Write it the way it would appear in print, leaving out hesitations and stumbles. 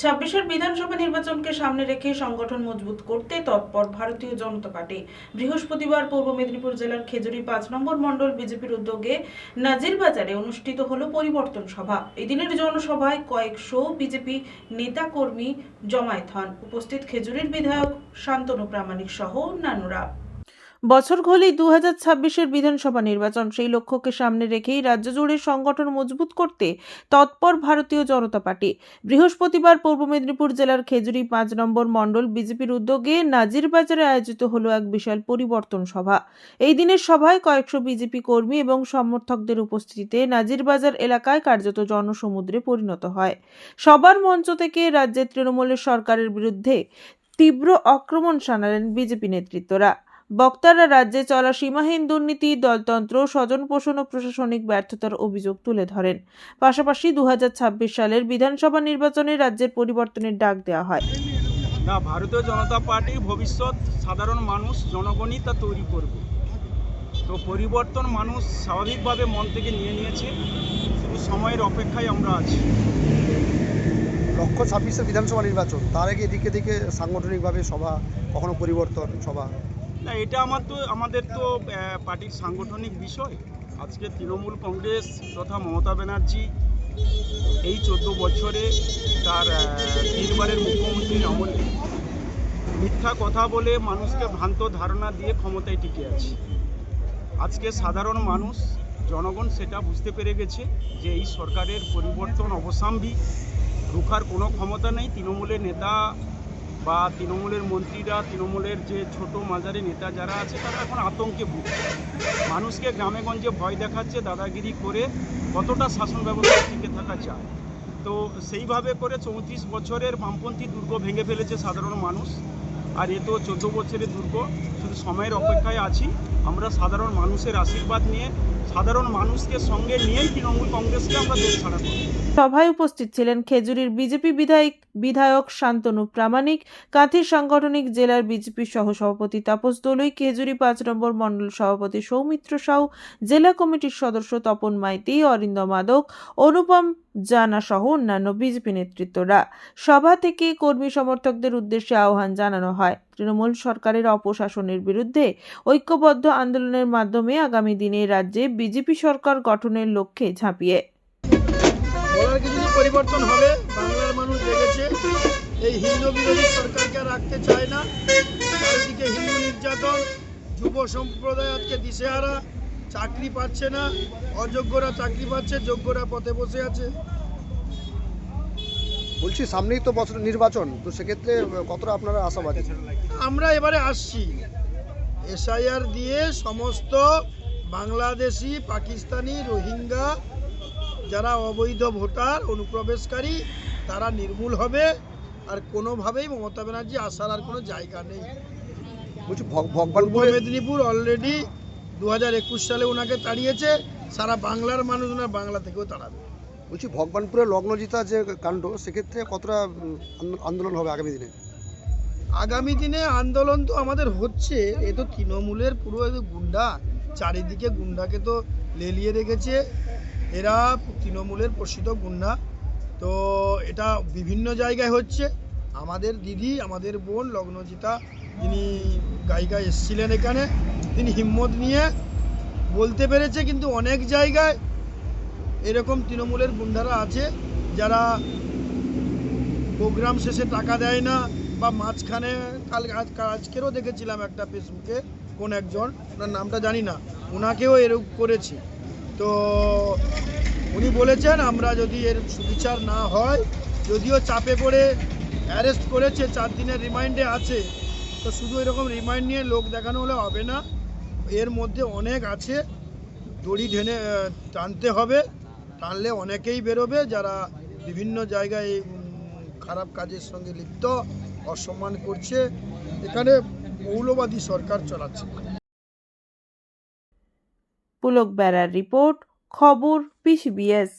ছাব্বিশের বিধানসভা নির্বাচনকে সামনে রেখে সংগঠন মজবুত করতে তৎপর ভারতীয় জনতা পার্টি। বৃহস্পতিবার পূর্ব মেদিনীপুর জেলার খেজুরি ৫ নম্বর মণ্ডল বিজেপির উদ্যোগে নাজিরবাজারে অনুষ্ঠিত হলো পরিবর্তন সভা। এদিনের জনসভায় কয়েকশো বিজেপি নেতাকর্মী জমায়েত হন। উপস্থিত খেজুরির বিধায়ক শান্তনু প্রামাণিক সহ অন্যান্যরা। বছর ঘলেই 2026-এর বিধানসভা নির্বাচন, সেই লক্ষ্যকে সামনে রেখেই রাজ্য জুড়ে সংগঠন মজবুত করতে তৎপর ভারতীয় জনতা পার্টি। বৃহস্পতিবার পূর্ব মেদিনীপুর জেলার খেজুরি ৫ নম্বর মণ্ডল বিজেপির উদ্যোগে নাজিরবাজারে আয়োজিত হলো এক বিশাল পরিবর্তন সভা। এই দিনের সভায় কয়েকশো বিজেপি কর্মী এবং সমর্থকদের উপস্থিতিতে নাজিরবাজার এলাকায় কার্যত জনসমুদ্রে পরিণত হয়। সবার মঞ্চ থেকে রাজ্যের তৃণমূলের সরকারের বিরুদ্ধে তীব্র আক্রমণ শানালেন বিজেপি নেতৃত্বরা। বক্তারা রাজ্যে চলা সীমাহীন দুর্নীতি, দলতন্ত্র, স্বজনপোষণ ও প্রশাসনিক ব্যর্থতার অভিযোগ তুলে ধরেন। পাশাপাশি 2026 সালের বিধানসভা নির্বাচনে রাজ্যের পরিবর্তনের ডাক দেওয়া হয়। না, ভারতীয় জনতা পার্টি ভবিষ্যৎ সাধারণ মানুষ জনগণই তা তৈরি করবে। তো পরিবর্তন মানুষ স্বাভাবিকভাবে মন থেকে নিয়ে নিয়েছে, শুধু সময়ের অপেক্ষায় আমরা আছি। লক্ষ্য 26-এর বিধানসভা নির্বাচন, তার আগে এদিকে দিকে সাংগঠনিকভাবে সভা, কখনো পরিবর্তন সভা। না, এটা আমাদের তো পার্টির সাংগঠনিক বিষয়। আজকে তৃণমূল কংগ্রেস তথা মমতা ব্যানার্জি এই 14 বছরে তার 3বারের মুখ্যমন্ত্রীর আমলে মিথ্যা কথা বলে মানুষকে ভ্রান্ত ধারণা দিয়ে ক্ষমতায় টিকে আছে। আজকে সাধারণ মানুষ জনগণ সেটা বুঝতে পেরে গেছে যে এই সরকারের পরিবর্তন অবসাম্বী, রুখার কোনো ক্ষমতা নেই। তৃণমূলের নেতা বা তৃণমূলের মন্ত্রীরা, তৃণমূলের যে ছোট মাঝারি নেতা যারা আছে, তারা এখন আতঙ্কে ভুগছে। মানুষকে গ্রামে গঞ্জে ভয় দেখাচ্ছে, দাদাগিরি করে কতটা শাসন ব্যবস্থা টিকে থাকা যায়। তো সেইভাবে করে 34 বছরের বামপন্থী দুর্গ ভেঙে ফেলেছে সাধারণ মানুষ। আর এ তো 14 বছরের দুর্গ, শুধু সময়ের অপেক্ষায় আছি। আমরা সাধারণ মানুষের আশীর্বাদ নিয়ে, সাধারণ মানুষকে সঙ্গে নিয়েই তৃণমূল কংগ্রেসকে আমরা দেশ ছাড়া করব। সভায় উপস্থিত ছিলেন খেজুরির বিজেপি বিধায়ক শান্তনু প্রামাণিক, কাঁথির সাংগঠনিক জেলার বিজেপি সহসভাপতি তাপস দলুই, খেজুরি ৫ নম্বর মণ্ডল সভাপতি সৌমিত্র সাউ, জেলা কমিটির সদস্য তপন মাইতি, অরিন্দম মাদক, অনুপম জানা সহ অন্যান্য বিজেপি নেতৃত্বরা। সভা থেকে কর্মী সমর্থকদের উদ্দেশ্যে আহ্বান জানানো হয় তৃণমূল সরকারের অপশাসনের বিরুদ্ধে ঐক্যবদ্ধ আন্দোলনের মাধ্যমে আগামী দিনে রাজ্যে বিজেপি সরকার গঠনের লক্ষ্যে ঝাঁপিয়ে বলার কিছু পরিবর্তন হবে। বাংলার মানুষ দেখেছে এই হিন্দু বিরোধী সরকারকে রাখতে চায় না। চারিদিকে হিন্দু নির্যাতন, যুব সম্প্রদায় আজকে দিশেহারা, চাকরি পাচ্ছে না, অযোগ্যরা চাকরি পাচ্ছে, যোগ্যরা পথে বসে আছে। বলছি সামনেই তো বছর নির্বাচন, তো সেক্ষেত্রে কতটা আপনারা আশাবাদী? আমরা এবারে আসছি এসআইআর দিয়ে সমস্ত বাংলাদেশি, পাকিস্তানি, রোহিঙ্গা যারা অবৈধ ভোটার, অনুপ্রবেশকারী, তারা নির্মূল হবে। আর কোনোভাবেই মমতা ব্যানার্জি আসার আর কোনো জায়গা নেই। বলছি পূর্ব মেদিনীপুর অলরেডি 2021 সালে ওনাকে তাড়িয়েছে, সারা বাংলার মানুষ ওনার বাংলা থেকেও তাড়াবে। বলছি ভগবানপুরে লগ্নজিতা যে কাণ্ড, সেক্ষেত্রে কতটা আন্দোলন হবে আগামী দিনে? আগামী দিনে আন্দোলন তো আমাদের হচ্ছে। এ তো তৃণমূলের পুরো গুন্ডা, চারিদিকে গুন্ডাকে তো লেলিয়ে রেখেছে। এরা তৃণমূলের প্রসিদ্ধ গুন্ডা। তো এটা বিভিন্ন জায়গায় হচ্ছে। আমাদের দিদি, আমাদের বোন লগ্নজিতা, যিনি গায়িকা এসেছিলেন এখানে, তিনি হিম্মত নিয়ে বলতে পেরেছে। কিন্তু অনেক জায়গায় এরকম তৃণমূলের গুন্ডারা আছে যারা প্রোগ্রাম শেষে টাকা দেয় না, বা মাঝখানে আজকেরও দেখেছিলাম একটা ফেসবুকে কোন একজন, ওনার নামটা জানি না, ওনাকেও এরকম করেছে। তো উনি বলেছেন আমরা যদি এর সুবিচার না হয়, যদিও চাপে পড়ে অ্যারেস্ট করেছে, 4 দিনের রিমাইন্ডে আছে, তো শুধু এরকম রিমাইন্ড নিয়ে লোক দেখানো হলে হবে না। এর মধ্যে অনেক আছে, দড়ি টেনে টানতে হবে। টানলে অনেকেই বেরোবে যারা বিভিন্ন জায়গায় খারাপ কাজের সঙ্গে লিপ্ত, অসম্মান করছে। এখানে মৌলবাদী সরকার চালাচ্ছে। পুলক বেড়ার রিপোর্ট, খবর PCBS।